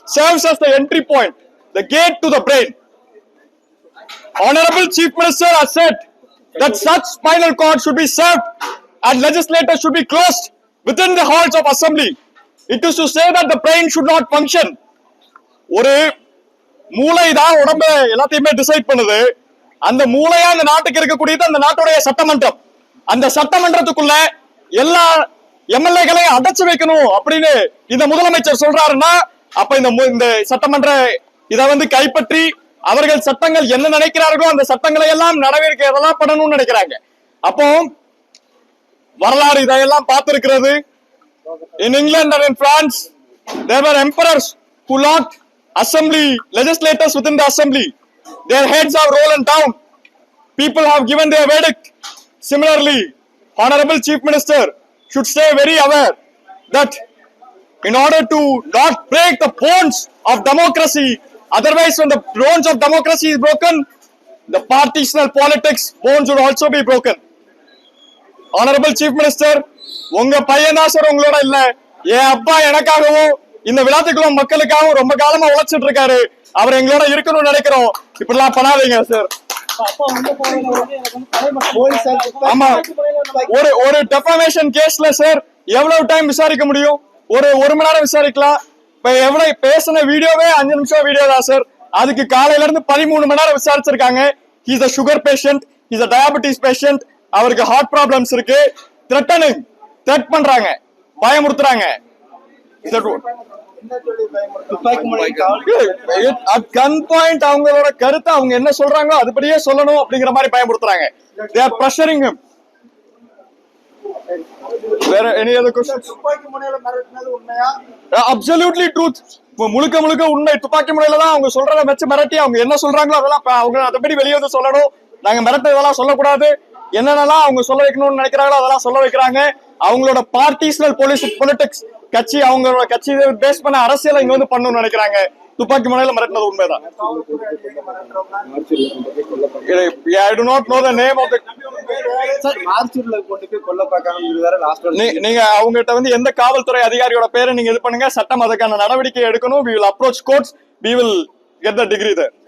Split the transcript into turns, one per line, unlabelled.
serves as the entry point, the gate to the brain. Honorable Chief Minister has said that such spinal cord should be served and legislators should be closed within the halls of assembly. It is to say that the brain should not function. ஒரு மூளை தான் உடம்ப எல்லாத்தையுமே decide பண்ணுது. அந்த மூளையா அந்த நாட்டுக்கு இருக்கக்கூடியது அந்த நாட்டுடைய சட்டமன்றம். அந்த சட்டமன்றத்துக்குள்ள எல்லா எம்எல்ஏக்களையும் அடைச்சு வைக்கணும் அப்படின்னு இந்த முதலமைச்சர் சொல்றாருன்னா அப்ப இந்த சட்டமன்ற இதை கைப்பற்றி அவர்கள் சட்டங்கள் என்ன நினைக்கிறார்களோ அந்த சட்டங்களை எல்லாம் நடவடிக்கை பண்ணணும்னு நினைக்கிறாங்க. அப்போ வரலாறு இதையெல்லாம் பார்த்திருக்கிறது. In England and in France, there were emperors who locked assembly legislators within the assembly. Their heads have rolled down. People have given their verdict. Similarly, Honorable Chief Minister should stay very aware that in order to not break the bones of democracy, otherwise when the bones of democracy is broken, the partitional politics bones would also be broken. Honorable Chief Minister, உங்க பையன் தான் sir உங்களோட இல்ல, என் அப்பா எனக்காகவும் இந்த விழாத்துக்குள்ள மக்களுக்காகவும் ரொம்ப காலமா உழைச்சிட்டு இருக்காரு. அவர் எங்களோட இருக்கணும்னு நினைக்கிறோம். இப்படிலாம் பண்ணாதீங்க சார். ஆமா, ஒரு டெஃபமேஷன் கேஸ்ல சார் எவ்வளவு டைம் விசாரிக்க முடியும்? ஒரு மணி நேரம் விசாரிக்கலாம். இப்ப எவ்வளவு பேசின வீடியோவே 5 நிமிஷம் வீடியோ தான் சார். அதுக்கு காலையில இருந்து 13 மணி நேரம் விசாரிச்சிருக்காங்க. He's a sugar patient, he's a diabetes patient, அவருக்கு ஹார்ட் ப்ராப்ளம்ஸ் இருக்கு. த்ரெட் பண்றாங்க, பயமுறுத்துறாங்க. கன் பாயிண்ட் அவங்களோட கருத்தை அவங்க என்ன சொல்றாங்களோ அதுபடியே சொல்லணும் அப்படிங்கிற மாதிரி பயமுறுத்துறாங்க. They are pressuring him. வேற any other questions? Absolutely truth. முழுக்க உண்மை. துப்பாக்கி முனையில தான் அவங்க சொல்றத வச்சு மிரட்டி அவங்க என்ன சொல்றாங்களோ அதெல்லாம் அவங்க அதபடி வெளியே வந்து சொல்லணும். நாங்க மிரட்ட இதெல்லாம் சொல்லக்கூடாது. என்னென்னலாம் அவங்க சொல்ல வைக்கணும்னு நினைக்கிறாங்களோ அதெல்லாம் சொல்ல வைக்கிறாங்க. அவங்களோட பார்ட்டிஷனல் பொலிட்டிக்ஸ் கட்சி, அவங்களோட கட்சி பேஸ் பண்ண அரசியலை இங்க பண்ணணும்னு நினைக்கிறாங்க. துப்பாக்கி முனையில மிரட்டினது உண்மைதான். I do not know the name of the. நீங்க அவங்ககிட்ட எந்த காவல்துறை அதிகாரியோட பேரை நீங்க இது பண்ணுங்க. சட்டம் அதுக்கான நடவடிக்கை எடுக்கணும். We will approach courts. We will get the degree there.